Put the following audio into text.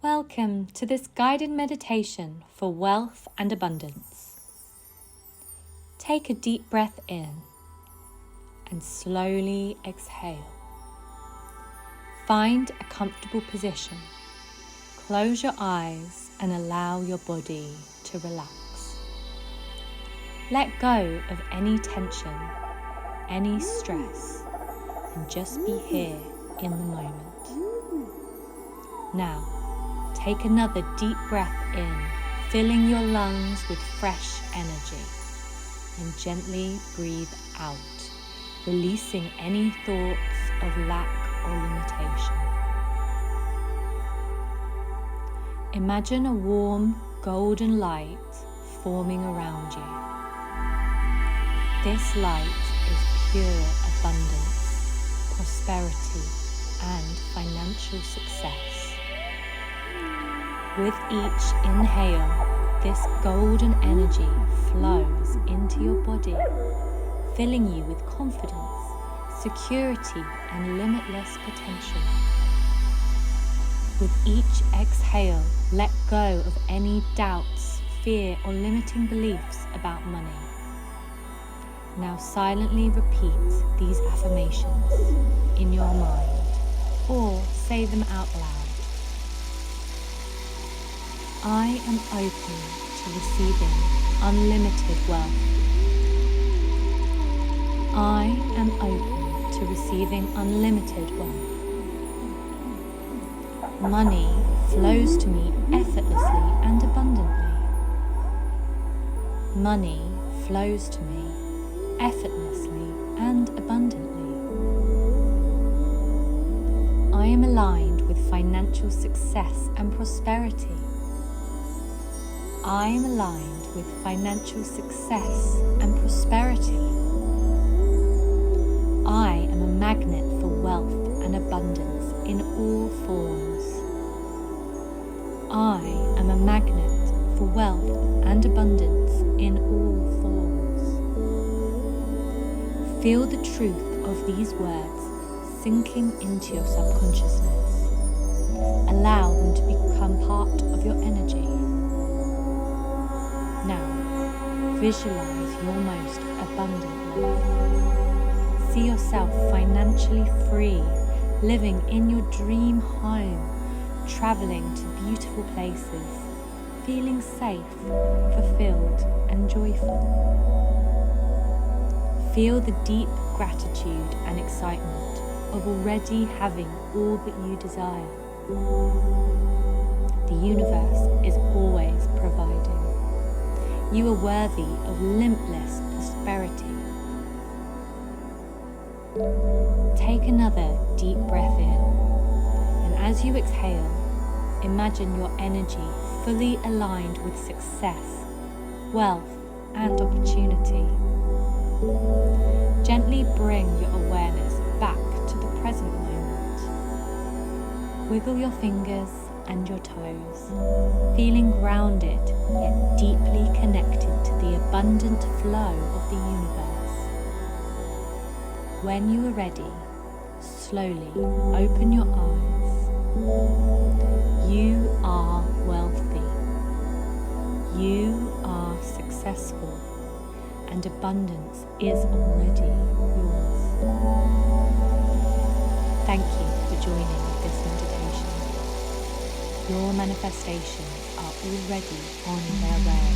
Welcome to this guided meditation for wealth and abundance. Take a deep breath in and slowly exhale. Find a comfortable position. Close your eyes and allow your body to relax. Let go of any tension, any stress, and just be here in the moment. Now, take another deep breath in, filling your lungs with fresh energy, and gently breathe out, releasing any thoughts of lack or limitation. Imagine a warm, golden light forming around you. This light is pure abundance, prosperity, and financial success. With each inhale, this golden energy flows into your body, filling you with confidence, security, and limitless potential. With each exhale, let go of any doubts, fear, or limiting beliefs about money. Now silently repeat these affirmations in your mind or say them out loud. I am open to receiving unlimited wealth. I am open to receiving unlimited wealth. Money flows to me effortlessly and abundantly. Money flows to me effortlessly and abundantly. I am aligned with financial success and prosperity. I am aligned with financial success and prosperity. I am a magnet for wealth and abundance in all forms. I am a magnet for wealth and abundance in all forms. Feel the truth of these words sinking into your subconsciousness. Allow them to become part of your energy. Now, visualize your most abundant life. See yourself financially free, living in your dream home, traveling to beautiful places, feeling safe, fulfilled, and joyful. Feel the deep gratitude and excitement of already having all that you desire. The universe is always providing. You are worthy of limitless prosperity. Take another deep breath in, and as you exhale, imagine your energy fully aligned with success, wealth, and opportunity. Gently bring your awareness back to the present moment. Wiggle your fingers and your toes, feeling grounded yet deeply connected to the abundant flow of the universe. When you are ready, slowly open your eyes. You are wealthy. You are successful, and abundance is already yours. Thank you for joining this meditation. Your manifestations are already on their way.